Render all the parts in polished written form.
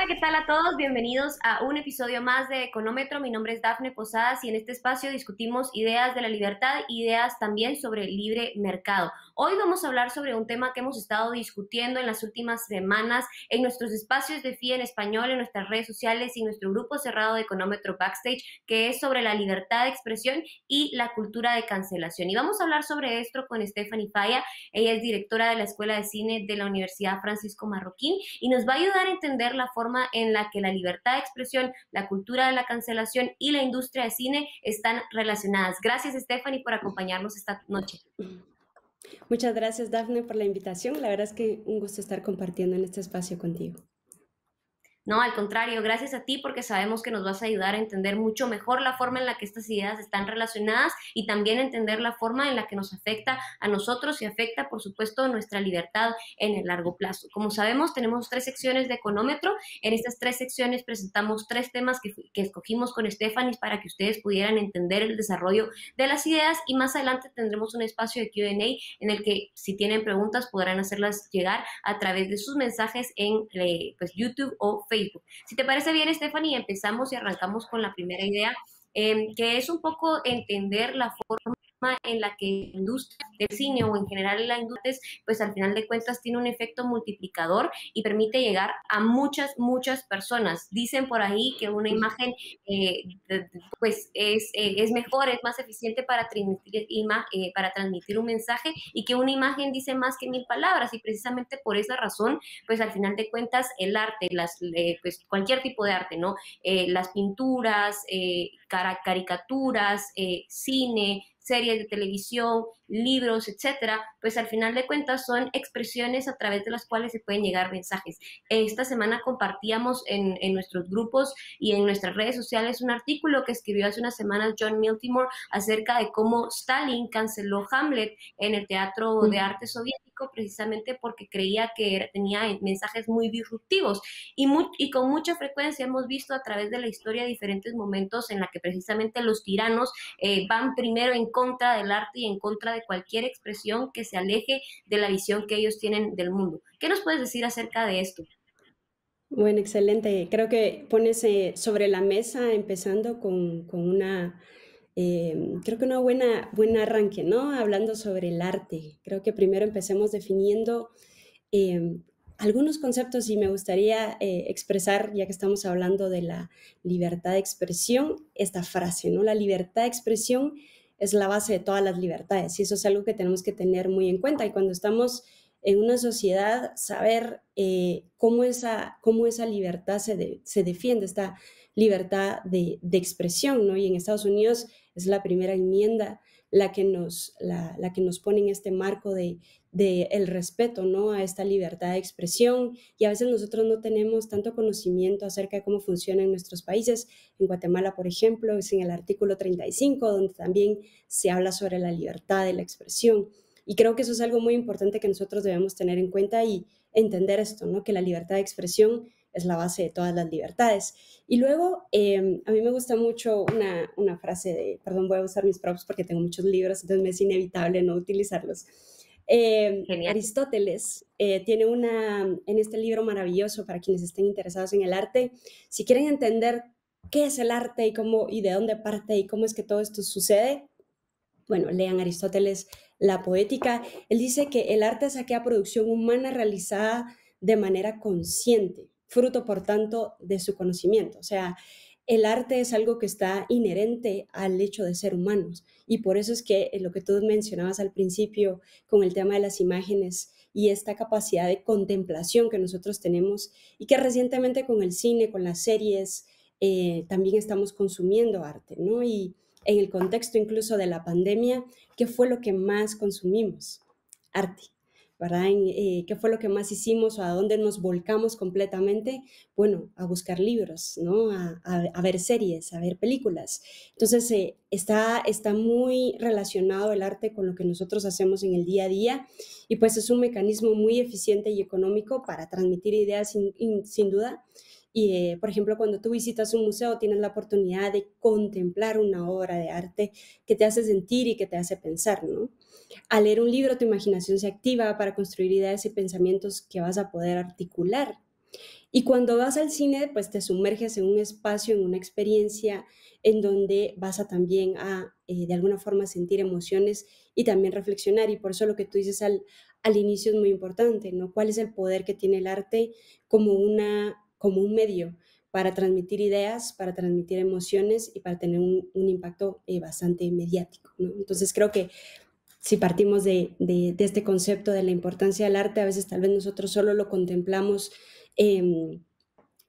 ¿qué tal a todos? Bienvenidos a un episodio más de Económetro. Mi nombre es Dafne Posadas y en este espacio discutimos ideas de la libertad, ideas también sobre el libre mercado. Hoy vamos a hablar sobre un tema que hemos estado discutiendo en las últimas semanas en nuestros espacios de FI en español, en nuestras redes sociales y en nuestro grupo cerrado de Económetro Backstage, que es sobre la libertad de expresión y la cultura de cancelación. Y vamos a hablar sobre esto con Stephanie Falla. Ella es directora de la Escuela de Cine de la Universidad Francisco Marroquín y nos va a ayudar a entender la forma en la que la libertad de expresión, la cultura de la cancelación y la industria de cine están relacionadas. Gracias, Stephanie, por acompañarnos esta noche. Muchas gracias, Dafne, por la invitación. La verdad es que un gusto estar compartiendo en este espacio contigo. No, al contrario, gracias a ti porque sabemos que nos vas a ayudar a entender mucho mejor la forma en la que estas ideas están relacionadas y también entender la forma en la que nos afecta a nosotros y afecta, por supuesto, nuestra libertad en el largo plazo. Como sabemos, tenemos 3 secciones de Económetro. En estas 3 secciones presentamos 3 temas que escogimos con Stephanie para que ustedes pudieran entender el desarrollo de las ideas y más adelante tendremos un espacio de Q&A en el que si tienen preguntas podrán hacerlas llegar a través de sus mensajes en pues, YouTube o Facebook. Si te parece bien, Stephanie, empezamos y arrancamos con la primera idea, que es un poco entender la forma en la que la industria del cine o en general la industria, pues al final de cuentas tiene un efecto multiplicador y permite llegar a muchas personas. Dicen por ahí que una imagen pues es mejor, es más eficiente para transmitir un mensaje y que una imagen dice más que 1000 palabras y precisamente por esa razón, pues al final de cuentas el arte, pues cualquier tipo de arte, ¿no? Las pinturas, caricaturas, cine, series de televisión, libros, etcétera, pues al final de cuentas son expresiones a través de las cuales se pueden llegar mensajes. Esta semana compartíamos en nuestros grupos y en nuestras redes sociales un artículo que escribió hace unas semanas John Miltimore acerca de cómo Stalin canceló Hamlet en el Teatro de Arte Soviético precisamente porque creía que tenía mensajes muy disruptivos y con mucha frecuencia hemos visto a través de la historia diferentes momentos en la que precisamente los tiranos van primero en contra del arte y en contra de cualquier expresión que se aleje de la visión que ellos tienen del mundo. ¿Qué nos puedes decir acerca de esto? Bueno, excelente. Creo que pones sobre la mesa, empezando con una, creo que una buen arranque, ¿no? Hablando sobre el arte. Creo que primero empecemos definiendo eh, algunos conceptos y me gustaría expresar, ya que estamos hablando de la libertad de expresión, esta frase, ¿no? La libertad de expresión es la base de todas las libertades y eso es algo que tenemos que tener muy en cuenta. Y cuando estamos en una sociedad, saber cómo esa libertad se defiende, esta libertad de expresión, ¿no? Y en Estados Unidos es la primera enmienda la que nos pone en este marco de el respeto, ¿no? A esta libertad de expresión, y a veces nosotros no tenemos tanto conocimiento acerca de cómo funciona en nuestros países. En Guatemala, por ejemplo, es en el artículo 35, donde también se habla sobre la libertad de la expresión. Y creo que eso es algo muy importante que nosotros debemos tener en cuenta y entender esto, ¿no? Que la libertad de expresión es la base de todas las libertades. Y luego, a mí me gusta mucho una frase perdón, voy a usar mis props porque tengo muchos libros, entonces me es inevitable no utilizarlos. Genial. Aristóteles tiene en este libro maravilloso para quienes estén interesados en el arte, si quieren entender qué es el arte y de dónde parte y cómo es que todo esto sucede, bueno, lean Aristóteles, La Poética. Él dice que el arte es aquella producción humana realizada de manera consciente, fruto, por tanto, de su conocimiento. O sea, el arte es algo que está inherente al hecho de ser humanos. Y por eso es que lo que tú mencionabas al principio con el tema de las imágenes y esta capacidad de contemplación que nosotros tenemos y que recientemente con el cine, con las series, también estamos consumiendo arte, ¿no? Y en el contexto incluso de la pandemia, ¿qué fue lo que más consumimos? Arte, ¿verdad? ¿Qué fue lo que más hicimos o a dónde nos volcamos completamente? Bueno, a buscar libros, ¿no? A ver series, a ver películas. Entonces, está muy relacionado el arte con lo que nosotros hacemos en el día a día y pues es un mecanismo muy eficiente y económico para transmitir ideas sin duda. Y, por ejemplo, cuando tú visitas un museo, tienes la oportunidad de contemplar una obra de arte que te hace sentir y que te hace pensar, ¿no? Al leer un libro, tu imaginación se activa para construir ideas y pensamientos que vas a poder articular. Y cuando vas al cine, pues te sumerges en un espacio, en una experiencia en donde vas a también a, de alguna forma, sentir emociones y también reflexionar. Y por eso lo que tú dices al inicio es muy importante, ¿no? ¿Cuál es el poder que tiene el arte como, como un medio para transmitir ideas, para transmitir emociones y para tener un impacto bastante mediático, ¿no? Entonces creo que si partimos de este concepto de la importancia del arte, a veces tal vez nosotros solo lo contemplamos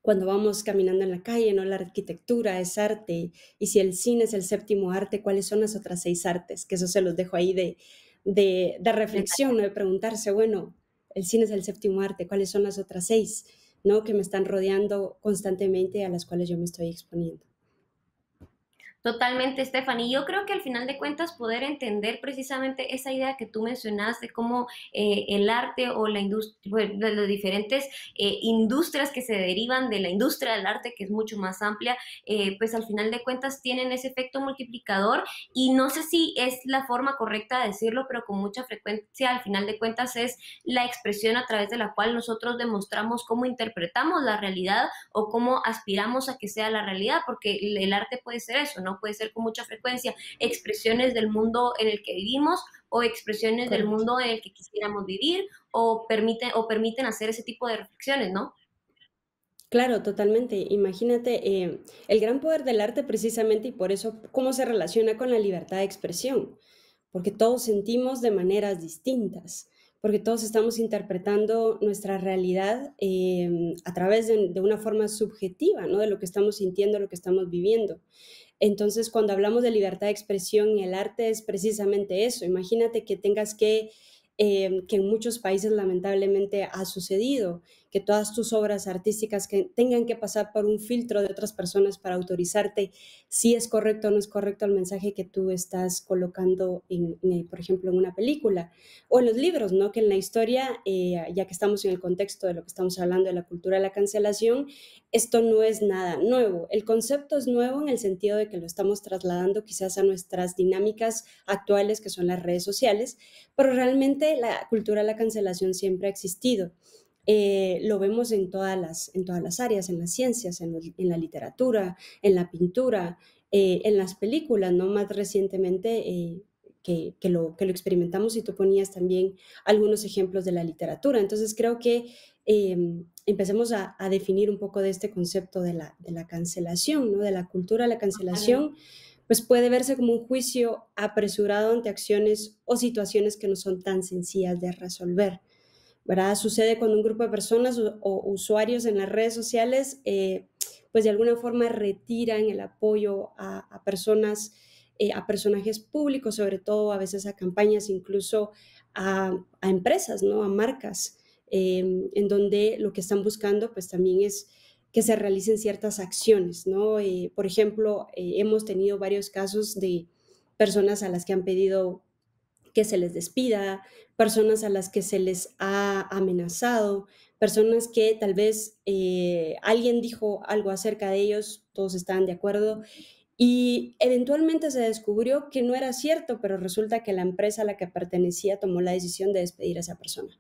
cuando vamos caminando en la calle, ¿no? La arquitectura es arte, y si el cine es el séptimo arte, ¿cuáles son las otras 6 artes? Que eso se los dejo ahí de reflexión, ¿no? De preguntarse, bueno, el cine es el séptimo arte, ¿cuáles son las otras 6, ¿no? Que me están rodeando constantemente, a las cuales yo me estoy exponiendo. Totalmente, Stephanie. Yo creo que al final de cuentas poder entender precisamente esa idea que tú mencionaste, de cómo el arte o la industria, de las diferentes industrias que se derivan de la industria del arte, que es mucho más amplia, pues al final de cuentas tienen ese efecto multiplicador y no sé si es la forma correcta de decirlo, pero con mucha frecuencia al final de cuentas es la expresión a través de la cual nosotros demostramos cómo interpretamos la realidad o cómo aspiramos a que sea la realidad, porque el arte puede ser eso, ¿no? Puede ser con mucha frecuencia expresiones del mundo en el que vivimos o expresiones del Correcto. mundo en el que quisiéramos vivir o permiten hacer ese tipo de reflexiones, ¿no? Claro, totalmente. Imagínate el gran poder del arte precisamente y por eso cómo se relaciona con la libertad de expresión, porque todos sentimos de maneras distintas, porque todos estamos interpretando nuestra realidad a través de una forma subjetiva, ¿no? De lo que estamos sintiendo, lo que estamos viviendo. Entonces, cuando hablamos de libertad de expresión, el arte es precisamente eso. Imagínate que tengas que en muchos países lamentablemente ha sucedido, que todas tus obras artísticas que tengan que pasar por un filtro de otras personas para autorizarte si es correcto o no es correcto el mensaje que tú estás colocando, por ejemplo, en una película o en los libros, ¿no? Que en la historia, ya que estamos en el contexto de lo que estamos hablando de la cultura de la cancelación, esto no es nada nuevo. El concepto es nuevo en el sentido de que lo estamos trasladando quizás a nuestras dinámicas actuales, que son las redes sociales, pero realmente la cultura de la cancelación siempre ha existido. Lo vemos en todas las áreas, en las ciencias, en la literatura, en la pintura, en las películas, ¿no? Más recientemente que lo experimentamos y tú ponías también algunos ejemplos de la literatura. Entonces creo que empecemos a definir un poco de este concepto de la cancelación, ¿no? De la cultura de la cancelación, pues puede verse como un juicio apresurado ante acciones o situaciones que no son tan sencillas de resolver, ¿verdad? Sucede cuando un grupo de personas o usuarios en las redes sociales, pues de alguna forma retiran el apoyo a personas, a personajes públicos, sobre todo a veces a campañas, incluso a empresas, ¿no? A marcas, en donde lo que están buscando pues también es que se realicen ciertas acciones, ¿no? Por ejemplo, hemos tenido varios casos de personas a las que han pedido que se les despida, personas a las que se les ha amenazado, personas que tal vez alguien dijo algo acerca de ellos, todos estaban de acuerdo y eventualmente se descubrió que no era cierto, pero resulta que la empresa a la que pertenecía tomó la decisión de despedir a esa persona.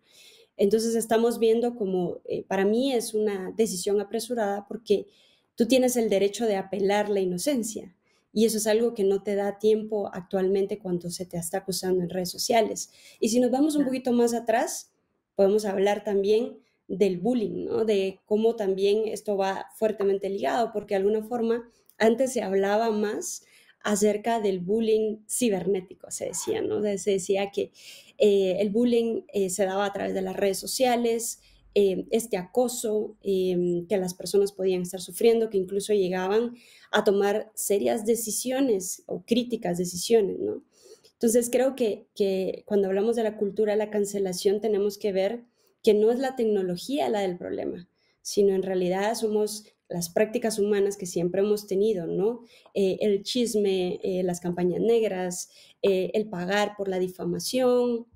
Entonces estamos viendo como, para mí es una decisión apresurada porque tú tienes el derecho de apelar la inocencia y eso es algo que no te da tiempo actualmente cuando se te está acusando en redes sociales. Y si nos vamos un poquito más atrás, podemos hablar también del bullying, ¿no? De cómo también esto va fuertemente ligado, porque de alguna forma antes se hablaba más acerca del bullying cibernético, se decía, ¿no? Se decía que el bullying se daba a través de las redes sociales, este acoso que las personas podían estar sufriendo, que incluso llegaban a tomar serias decisiones o críticas decisiones, ¿no? Entonces creo que cuando hablamos de la cultura de la cancelación tenemos que ver que no es la tecnología la del problema, sino en realidad somos las prácticas humanas que siempre hemos tenido, ¿no? El chisme, las campañas negras, el pagar por la difamación,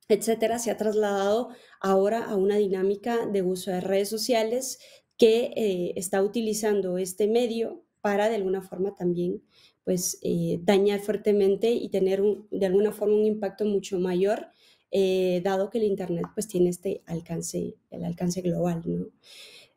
etcétera, se ha trasladado ahora a una dinámica de uso de redes sociales que está utilizando este medio para de alguna forma también pues dañar fuertemente y tener de alguna forma un impacto mucho mayor dado que el Internet pues tiene el alcance global, ¿no?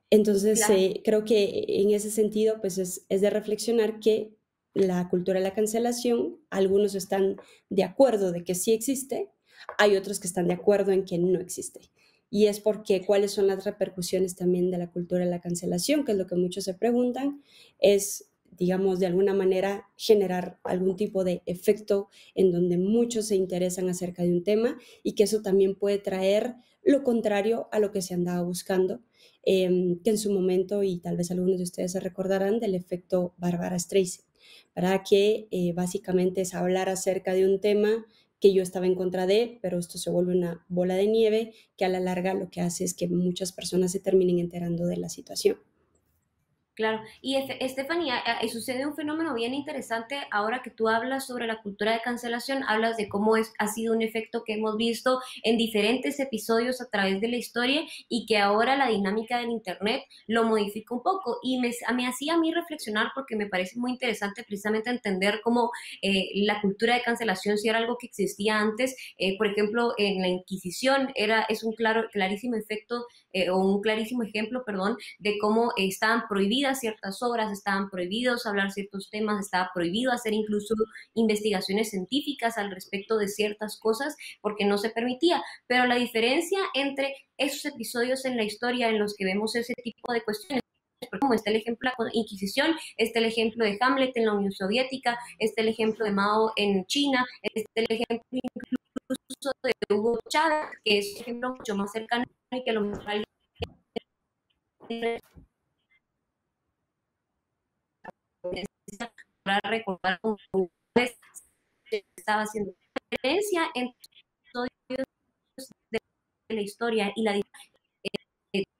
Entonces, Claro. creo que en ese sentido, pues es de reflexionar que la cultura de la cancelación, algunos están de acuerdo de que sí existe, hay otros que están de acuerdo en que no existe. Y es porque cuáles son las repercusiones también de la cultura de la cancelación, que es lo que muchos se preguntan, es, digamos, de alguna manera generar algún tipo de efecto en donde muchos se interesan acerca de un tema y que eso también puede traer lo contrario a lo que se andaba buscando, que en su momento, y tal vez algunos de ustedes se recordarán del efecto Barbara Streisand, ¿verdad? Que básicamente es hablar acerca de un tema que yo estaba en contra de, pero esto se vuelve una bola de nieve que a la larga lo que hace es que muchas personas se terminen enterando de la situación. Claro, y Estefanía, sucede un fenómeno bien interesante ahora que tú hablas sobre la cultura de cancelación, hablas de cómo ha sido un efecto que hemos visto en diferentes episodios a través de la historia y que ahora la dinámica del Internet lo modifica un poco y me hacía a mí reflexionar porque me parece muy interesante precisamente entender cómo la cultura de cancelación si era algo que existía antes, por ejemplo, en la Inquisición es un clarísimo efecto o un clarísimo ejemplo, perdón, de cómo estaban prohibidas ciertas obras, estaban prohibidos hablar ciertos temas, estaba prohibido hacer incluso investigaciones científicas al respecto de ciertas cosas porque no se permitía. Pero la diferencia entre esos episodios en la historia en los que vemos ese tipo de cuestiones, como está el ejemplo de la Inquisición, está el ejemplo de Hamlet en la Unión Soviética, está el ejemplo de Mao en China, está el ejemplo incluso de Hugo Chávez, que es un ejemplo mucho más cercano y que a lo mejor para recordar cómo se estaba haciendo diferencia entre episodios de la historia y la de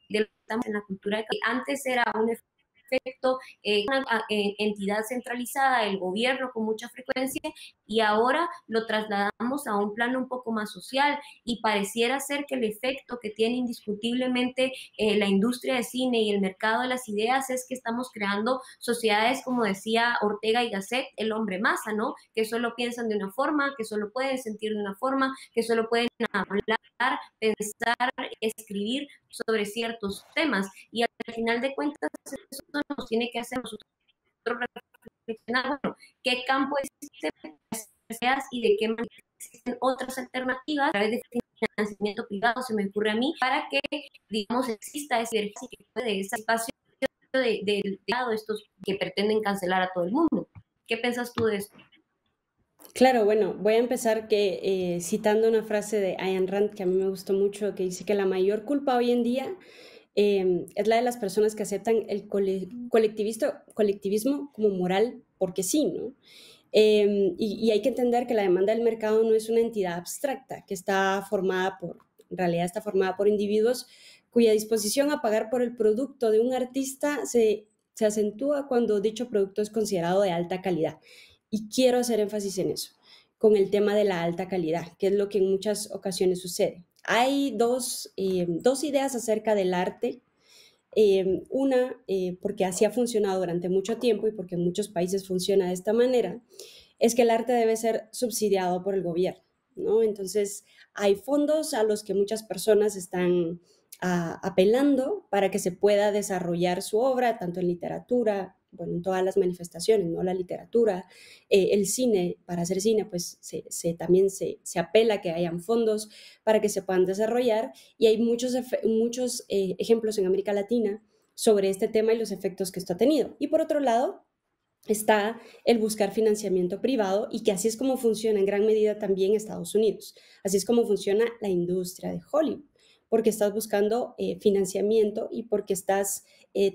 lo que estamos en la cultura que antes era un efecto, una entidad centralizada, el gobierno con mucha frecuencia, y ahora lo trasladamos a un plano un poco más social y pareciera ser que el efecto que tiene indiscutiblemente la industria de cine y el mercado de las ideas es que estamos creando sociedades, como decía Ortega y Gasset, el hombre masa, ¿no? Que solo piensan de una forma, que solo pueden sentir de una forma, que solo pueden hablar, pensar, escribir sobre ciertos temas. Y al final de cuentas, eso nos tiene que hacer nosotros reflexionar, bueno, qué campo existe y de qué manera existen otras alternativas a través de financiamiento privado, se me ocurre a mí, para que, digamos, exista ese de ese espacio de lado estos que pretenden cancelar a todo el mundo. ¿Qué piensas tú de esto? Claro, bueno, voy a empezar citando una frase de Ayn Rand que a mí me gustó mucho, que dice que la mayor culpa hoy en día es la de las personas que aceptan el colectivismo como moral porque sí, ¿no? Y hay que entender que la demanda del mercado no es una entidad abstracta, que en realidad está formada por individuos cuya disposición a pagar por el producto de un artista se acentúa cuando dicho producto es considerado de alta calidad. Y quiero hacer énfasis en eso, con el tema de la alta calidad, que es lo que en muchas ocasiones sucede. Hay dos ideas acerca del arte. Una, porque así ha funcionado durante mucho tiempo y porque en muchos países funciona de esta manera, es que el arte debe ser subsidiado por el gobierno, ¿no? Entonces, hay fondos a los que muchas personas están apelando para que se pueda desarrollar su obra, tanto en literatura, bueno, en todas las manifestaciones, ¿no? La literatura, el cine, para hacer cine, pues también se apela a que hayan fondos para que se puedan desarrollar y hay muchos ejemplos en América Latina sobre este tema y los efectos que esto ha tenido. Y por otro lado, está el buscar financiamiento privado y que así es como funciona en gran medida también Estados Unidos. Así es como funciona la industria de Hollywood, porque estás buscando financiamiento y porque estás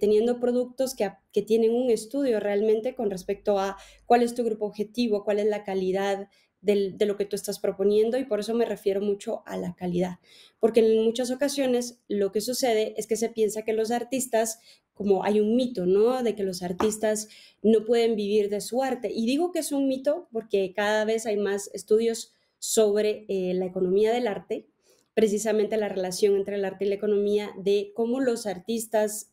teniendo productos que tienen un estudio realmente con respecto a cuál es tu grupo objetivo, cuál es la calidad de lo que tú estás proponiendo y por eso me refiero mucho a la calidad, porque en muchas ocasiones lo que sucede es que se piensa que los artistas, como hay un mito, ¿no? De que los artistas no pueden vivir de su arte. Y digo que es un mito porque cada vez hay más estudios sobre la economía del arte, precisamente la relación entre el arte y la economía, de cómo los artistas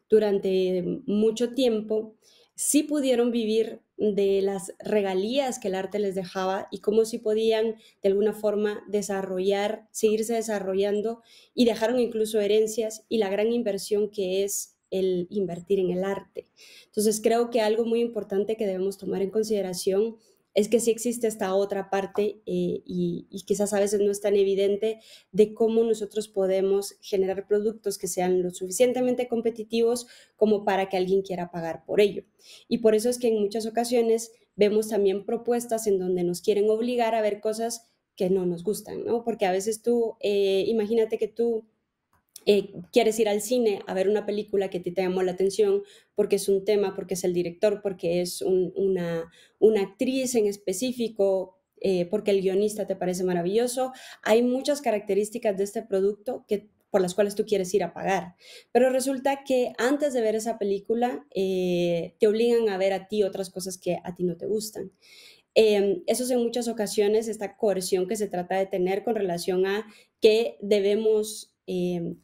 durante mucho tiempo sí pudieron vivir de las regalías que el arte les dejaba y cómo si podían de alguna forma desarrollar, seguirse desarrollando y dejaron incluso herencias y la gran inversión que es el invertir en el arte. Entonces creo que algo muy importante que debemos tomar en consideración es que sí existe esta otra parte y quizás a veces no es tan evidente de cómo nosotros podemos generar productos que sean lo suficientemente competitivos como para que alguien quiera pagar por ello. Y por eso es que en muchas ocasiones vemos también propuestas en donde nos quieren obligar a ver cosas que no nos gustan, ¿no? Porque a veces tú, imagínate que tú quieres ir al cine a ver una película que te llamó la atención porque es un tema, porque es el director, porque es una actriz en específico, porque el guionista te parece maravilloso. Hay muchas características de este producto por las cuales tú quieres ir a pagar. Pero resulta que antes de ver esa película, te obligan a ver a ti otras cosas que a ti no te gustan. Eso es en muchas ocasiones esta coerción que se trata de tener con relación a que debemos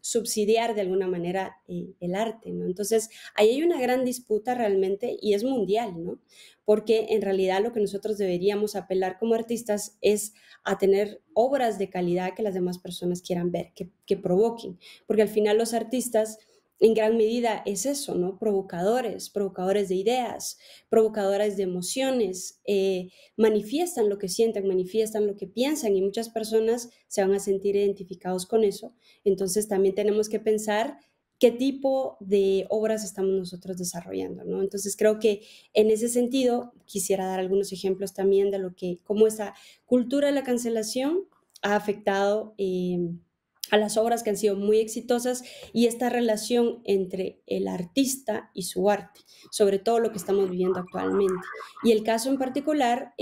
subsidiar de alguna manera el arte, ¿no? Entonces, ahí hay una gran disputa realmente y es mundial, ¿no? Porque en realidad lo que nosotros deberíamos apelar como artistas es a tener obras de calidad que las demás personas quieran ver, que provoquen, porque al final los artistas en gran medida es eso, ¿no? Provocadores de ideas, provocadores de emociones, manifiestan lo que sienten, manifiestan lo que piensan y muchas personas se van a sentir identificados con eso. Entonces también tenemos que pensar qué tipo de obras estamos nosotros desarrollando, ¿no? Entonces creo que en ese sentido quisiera dar algunos ejemplos también de cómo esa cultura de la cancelación ha afectado a las obras que han sido muy exitosas y esta relación entre el artista y su arte, sobre todo lo que estamos viviendo actualmente. Y el caso en particular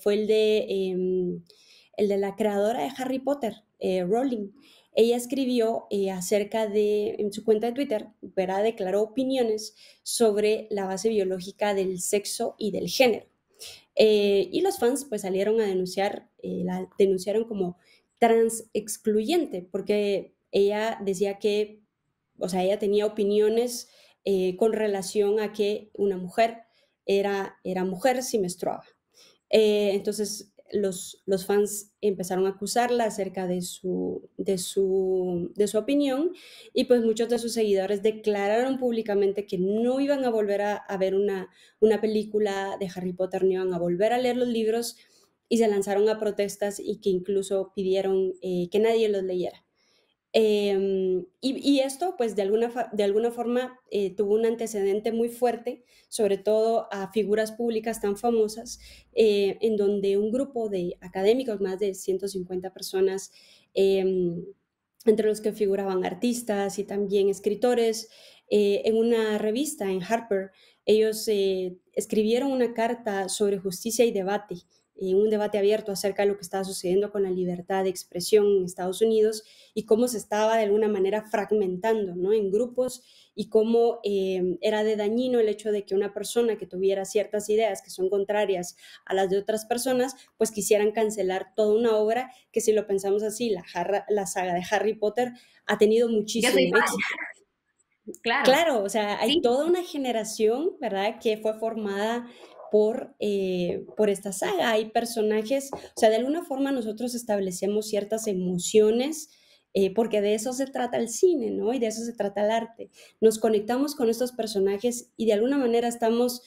fue el de la creadora de Harry Potter, Rowling. Ella escribió en su cuenta de Twitter, ¿verdad? Declaró opiniones sobre la base biológica del sexo y del género. Y los fans pues salieron a denunciar, la denunciaron como trans excluyente, porque ella decía que, o sea, ella tenía opiniones con relación a que una mujer era mujer si menstruaba. Entonces los fans empezaron a acusarla acerca de su opinión y pues muchos de sus seguidores declararon públicamente que no iban a volver a ver una película de Harry Potter, ni iban a volver a leer los libros y se lanzaron a protestas y que incluso pidieron que nadie los leyera. Y esto, pues, de alguna forma tuvo un antecedente muy fuerte, sobre todo a figuras públicas tan famosas, en donde un grupo de académicos, más de 150 personas, entre los que figuraban artistas y también escritores, en una revista, en Harper, ellos escribieron una carta sobre justicia y debate, un debate abierto acerca de lo que estaba sucediendo con la libertad de expresión en Estados Unidos y cómo se estaba de alguna manera fragmentando, ¿no? En grupos y cómo era de dañino el hecho de que una persona que tuviera ciertas ideas que son contrarias a las de otras personas, pues quisieran cancelar toda una obra que, si lo pensamos así, la saga de Harry Potter ha tenido Yo soy muchísimo fan, éxito. claro. Claro, o sea, hay Sí, toda una generación, ¿verdad?, que fue formada por esta saga. Hay personajes, o sea, de alguna forma nosotros establecemos ciertas emociones, porque de eso se trata el cine, ¿no? Y de eso se trata el arte. Nos conectamos con estos personajes y de alguna manera estamos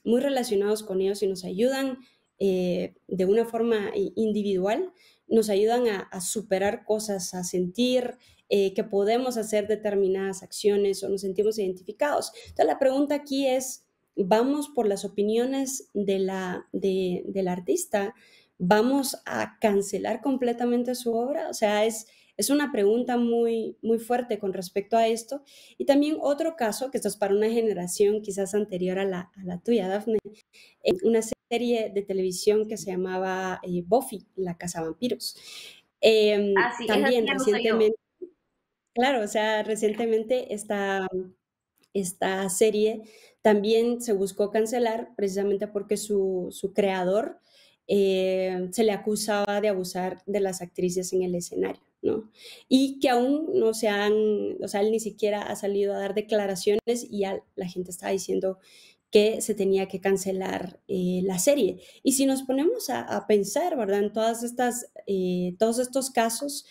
muy relacionados con ellos y nos ayudan de una forma individual, nos ayudan a superar cosas, a sentir que podemos hacer determinadas acciones o nos sentimos identificados. Entonces la pregunta aquí es, ¿vamos por las opiniones del artista? ¿Vamos a cancelar completamente su obra? O sea, es una pregunta muy, muy fuerte con respecto a esto. Y también otro caso, que esto es para una generación quizás anterior a la tuya, Dafne, una serie de televisión que se llamaba Buffy, la cazavampiros. sí, esa sí También ya no soy yo. recientemente, claro, o sea, recientemente esta serie también se buscó cancelar precisamente porque su creador se le acusaba de abusar de las actrices en el escenario, ¿no? Y que aún no o sea, él ni siquiera ha salido a dar declaraciones y ya la gente está diciendo que se tenía que cancelar la serie. Y si nos ponemos a pensar, ¿verdad? En todos estos casos,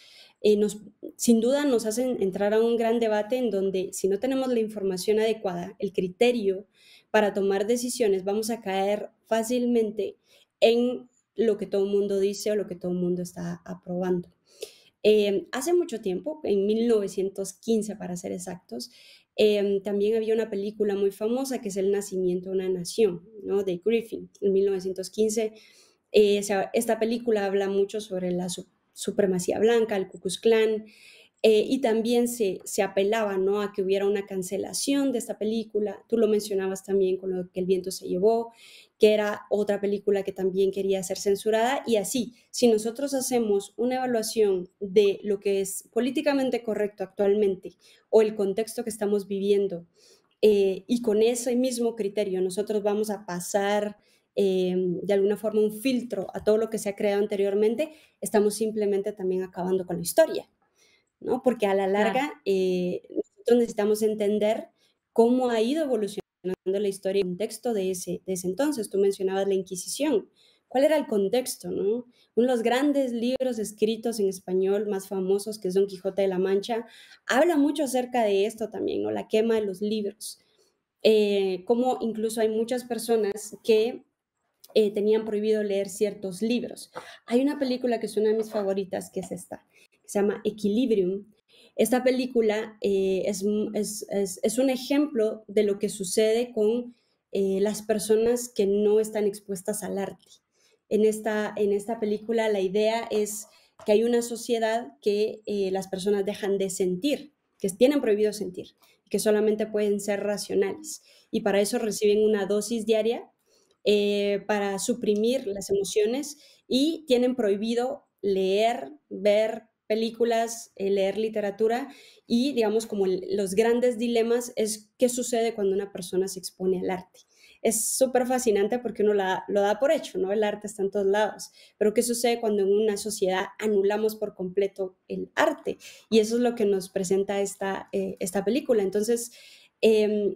sin duda nos hacen entrar a un gran debate en donde si no tenemos la información adecuada, el criterio para tomar decisiones, vamos a caer fácilmente en lo que todo el mundo dice o lo que todo el mundo está aprobando. Hace mucho tiempo, en 1915 para ser exactos, también había una película muy famosa que es El nacimiento de una nación, ¿no? De Griffin, en 1915. Esta película habla mucho sobre la supremacía blanca, el Ku Klux Klan, y también se apelaba, ¿no? A que hubiera una cancelación de esta película. Tú lo mencionabas también con lo que El viento se llevó, que era otra película que también quería ser censurada, y así, si nosotros hacemos una evaluación de lo que es políticamente correcto actualmente o el contexto que estamos viviendo, y con ese mismo criterio nosotros vamos a pasar de alguna forma un filtro a todo lo que se ha creado anteriormente, estamos simplemente también acabando con la historia, ¿no? Porque a la Claro. larga nosotros necesitamos entender cómo ha ido evolucionando la historia y el contexto de ese entonces. Tú mencionabas la Inquisición. ¿Cuál era el contexto, no? Uno de los grandes libros escritos en español más famosos, que es Don Quijote de la Mancha, habla mucho acerca de esto también, ¿no? La quema de los libros. Cómo incluso hay muchas personas que tenían prohibido leer ciertos libros. Hay una película que es una de mis favoritas, que es esta, que se llama Equilibrium. Esta película es un ejemplo de lo que sucede con las personas que no están expuestas al arte. En esta película la idea es que hay una sociedad que las personas dejan de sentir, que tienen prohibido sentir, que solamente pueden ser racionales. Y para eso reciben una dosis diaria para suprimir las emociones y tienen prohibido leer, ver películas, leer literatura y digamos como los grandes dilemas es qué sucede cuando una persona se expone al arte. Es súper fascinante porque uno lo da por hecho, ¿no? El arte está en todos lados, pero ¿qué sucede cuando en una sociedad anulamos por completo el arte? Y eso es lo que nos presenta esta película. Entonces,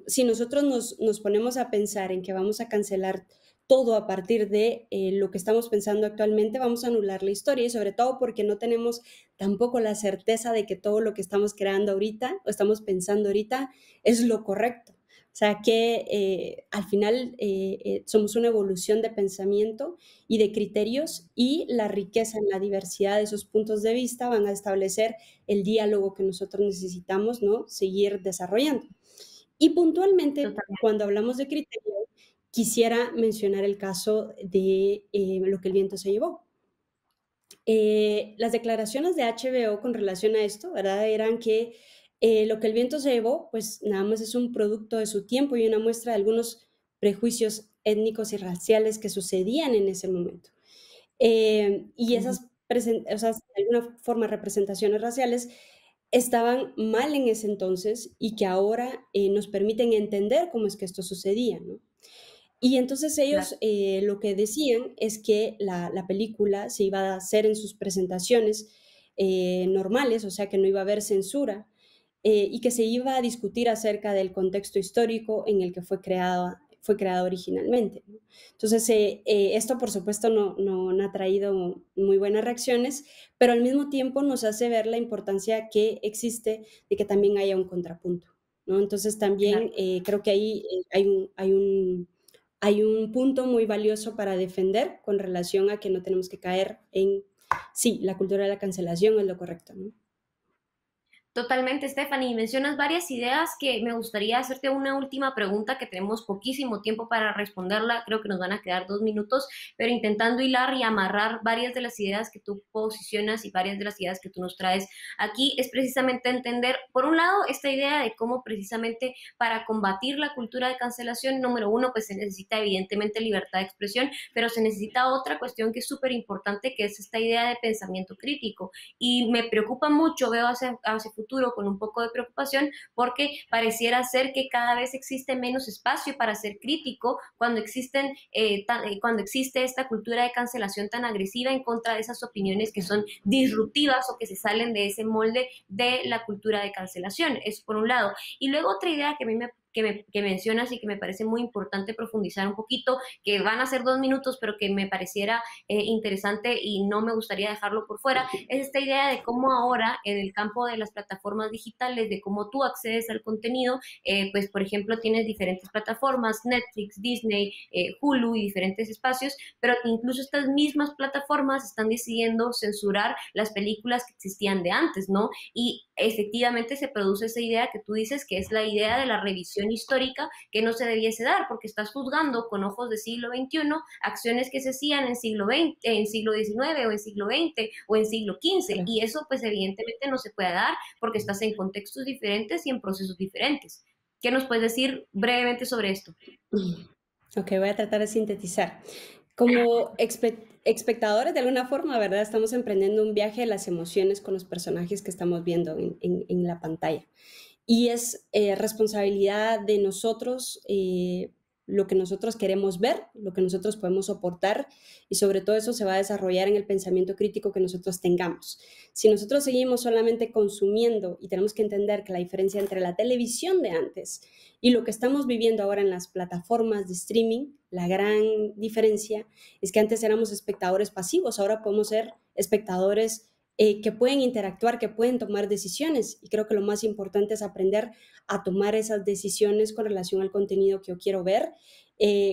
si nosotros nos ponemos a pensar en que vamos a cancelar todo a partir de lo que estamos pensando actualmente, vamos a anular la historia y sobre todo porque no tenemos tampoco la certeza de que todo lo que estamos creando ahorita o estamos pensando ahorita es lo correcto. O sea que al final somos una evolución de pensamiento y de criterios y la riqueza en la diversidad de esos puntos de vista van a establecer el diálogo que nosotros necesitamos, ¿no? Seguir desarrollando. Y puntualmente, Totalmente. cuando hablamos de criterio, quisiera mencionar el caso de lo que el viento se llevó. Las declaraciones de HBO con relación a esto, ¿verdad? Eran que lo que el viento se llevó, pues nada más es un producto de su tiempo y una muestra de algunos prejuicios étnicos y raciales que sucedían en ese momento. Y Ujú. esas, o sea, de alguna forma, representaciones raciales estaban mal en ese entonces y que ahora nos permiten entender cómo es que esto sucedía, ¿no? Y entonces Claro. ellos lo que decían es que la película se iba a hacer en sus presentaciones normales, o sea que no iba a haber censura, y que se iba a discutir acerca del contexto histórico en el que fue creada originalmente, ¿no? Entonces, esto por supuesto no ha traído muy buenas reacciones, pero al mismo tiempo nos hace ver la importancia que existe de que también haya un contrapunto, ¿no? Entonces, Claro. también creo que ahí hay un punto muy valioso para defender con relación a que no tenemos que caer en, sí, la cultura de la cancelación es lo correcto, ¿no? Totalmente, Stephanie. Mencionas varias ideas que me gustaría hacerte una última pregunta que tenemos poquísimo tiempo para responderla. Creo que nos van a quedar 2 minutos, pero intentando hilar y amarrar varias de las ideas que tú posicionas y varias de las ideas que tú nos traes aquí es precisamente entender, por un lado, esta idea de cómo precisamente para combatir la cultura de cancelación, número uno, pues se necesita evidentemente libertad de expresión, pero se necesita otra cuestión que es súper importante, que es esta idea de pensamiento crítico. Y me preocupa mucho, veo hacia futuro con un poco de preocupación, porque pareciera ser que cada vez existe menos espacio para ser crítico cuando existe esta cultura de cancelación tan agresiva en contra de esas opiniones que son disruptivas o que se salen de ese molde de la cultura de cancelación. Eso por un lado. Y luego otra idea que a mí me que mencionas y que me parece muy importante profundizar un poquito, que van a ser 2 minutos, pero que me pareciera interesante y no me gustaría dejarlo por fuera, es esta idea de cómo ahora en el campo de las plataformas digitales, de cómo tú accedes al contenido, pues por ejemplo tienes diferentes plataformas, Netflix, Disney, Hulu y diferentes espacios, pero incluso estas mismas plataformas están decidiendo censurar las películas que existían de antes, ¿no? Y efectivamente se produce esa idea que tú dices, que es la idea de la revisión histórica que no se debiese dar, porque estás juzgando con ojos de siglo XXI acciones que se hacían en siglo XX, en siglo XIX o en siglo XX o en siglo XV, Claro. y eso pues evidentemente no se puede dar porque estás en contextos diferentes y en procesos diferentes. ¿Qué nos puedes decir brevemente sobre esto? Ok, voy a tratar de sintetizar. Como espectadores, de alguna forma, ¿verdad? Estamos emprendiendo un viaje de las emociones con los personajes que estamos viendo en la pantalla. Y es responsabilidad de nosotros lo que nosotros queremos ver, lo que nosotros podemos soportar y sobre todo eso se va a desarrollar en el pensamiento crítico que nosotros tengamos. Si nosotros seguimos solamente consumiendo y tenemos que entender que la diferencia entre la televisión de antes y lo que estamos viviendo ahora en las plataformas de streaming, la gran diferencia es que antes éramos espectadores pasivos, ahora podemos ser espectadores que pueden interactuar, que pueden tomar decisiones. Y creo que lo más importante es aprender a tomar esas decisiones con relación al contenido que yo quiero ver,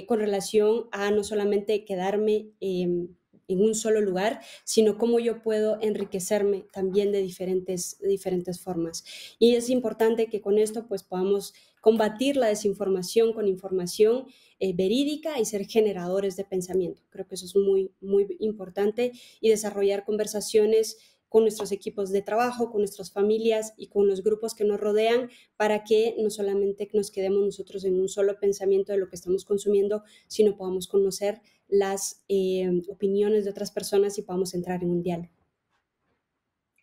con relación a no solamente quedarme en un solo lugar, sino cómo yo puedo enriquecerme también de diferentes formas. Y es importante que con esto pues podamos combatir la desinformación con información verídica y ser generadores de pensamiento. Creo que eso es muy, muy importante y desarrollar conversaciones con nuestros equipos de trabajo, con nuestras familias y con los grupos que nos rodean para que no solamente nos quedemos nosotros en un solo pensamiento de lo que estamos consumiendo, sino podamos conocer las opiniones de otras personas y podamos entrar en un diálogo.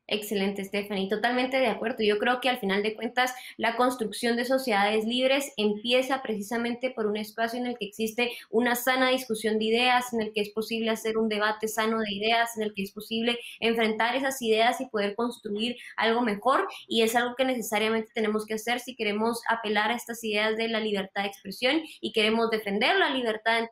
Excelente, Stephanie. Totalmente de acuerdo. Yo creo que al final de cuentas la construcción de sociedades libres empieza precisamente por un espacio en el que existe una sana discusión de ideas, en el que es posible hacer un debate sano de ideas, en el que es posible enfrentar esas ideas y poder construir algo mejor. Y es algo que necesariamente tenemos que hacer si queremos apelar a estas ideas de la libertad de expresión y queremos defender la libertad en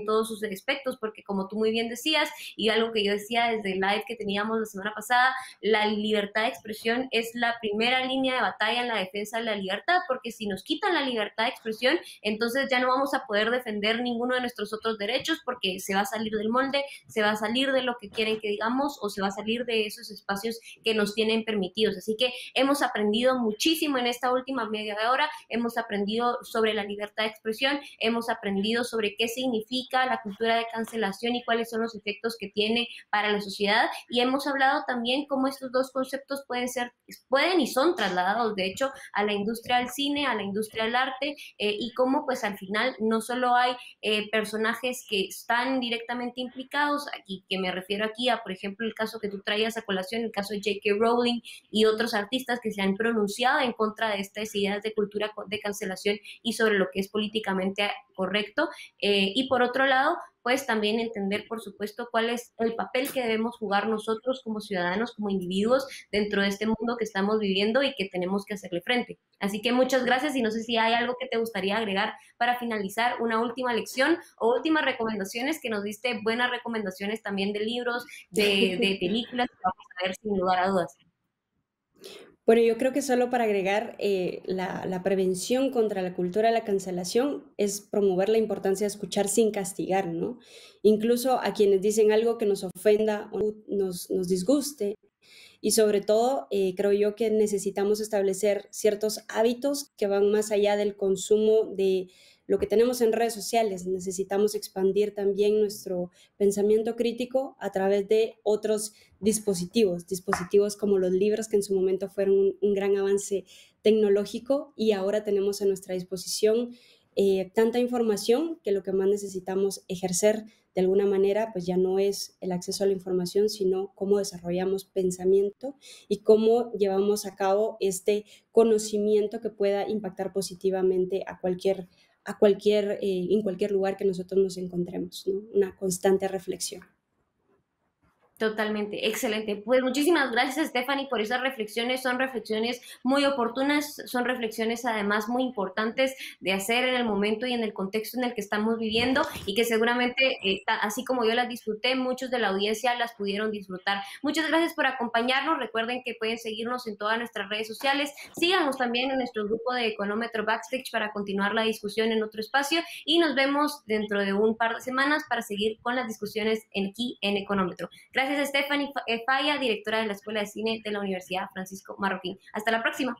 todos sus aspectos, porque como tú muy bien decías, y algo que yo decía desde el live que teníamos la semana pasada, la libertad de expresión es la primera línea de batalla en la defensa de la libertad, porque si nos quitan la libertad de expresión, entonces ya no vamos a poder defender ninguno de nuestros otros derechos porque se va a salir del molde, se va a salir de lo que quieren que digamos o se va a salir de esos espacios que nos tienen permitidos. Así que hemos aprendido muchísimo en esta última media hora, hemos aprendido sobre la libertad de expresión, hemos aprendido sobre qué significa la cultura de cancelación y cuáles son los efectos que tiene para la sociedad, y hemos hablado también cómo estos dos conceptos pueden y son trasladados, de hecho, a la industria del cine, a la industria del arte, y cómo pues al final no solo hay personajes que están directamente implicados, aquí que me refiero aquí a, por ejemplo, el caso que tú traías a colación, el caso de J.K. Rowling y otros artistas que se han pronunciado en contra de estas ideas de cultura de cancelación y sobre lo que es políticamente correcto, y por otro lado, pues también entender, por supuesto, cuál es el papel que debemos jugar nosotros como ciudadanos, como individuos, dentro de este mundo que estamos viviendo y que tenemos que hacerle frente. Así que muchas gracias y no sé si hay algo que te gustaría agregar para finalizar, una última lección o últimas recomendaciones, que nos diste buenas recomendaciones también de libros, de películas que vamos a ver sin lugar a dudas. Bueno, yo creo que solo para agregar, la prevención contra la cultura de la cancelación es promover la importancia de escuchar sin castigar, ¿no? Incluso a quienes dicen algo que nos ofenda o nos disguste, y sobre todo, creo yo que necesitamos establecer ciertos hábitos que van más allá del consumo de lo que tenemos en redes sociales. Necesitamos expandir también nuestro pensamiento crítico a través de otros dispositivos como los libros, que en su momento fueron un gran avance tecnológico y ahora tenemos a nuestra disposición tanta información que lo que más necesitamos ejercer de alguna manera, pues ya no es el acceso a la información, sino cómo desarrollamos pensamiento y cómo llevamos a cabo este conocimiento que pueda impactar positivamente en cualquier lugar que nosotros nos encontremos, ¿no? Una constante reflexión. Totalmente, excelente. Pues muchísimas gracias, Stephanie, por esas reflexiones. Son reflexiones muy oportunas, son reflexiones además muy importantes de hacer en el momento y en el contexto en el que estamos viviendo y que seguramente, así como yo las disfruté, muchos de la audiencia las pudieron disfrutar. Muchas gracias por acompañarnos. Recuerden que pueden seguirnos en todas nuestras redes sociales. Síganos también en nuestro grupo de Económetro Backstage para continuar la discusión en otro espacio y nos vemos dentro de un par de semanas para seguir con las discusiones aquí en Económetro. Gracias a Stephanie Falla, directora de la Escuela de Cine de la Universidad Francisco Marroquín. Hasta la próxima.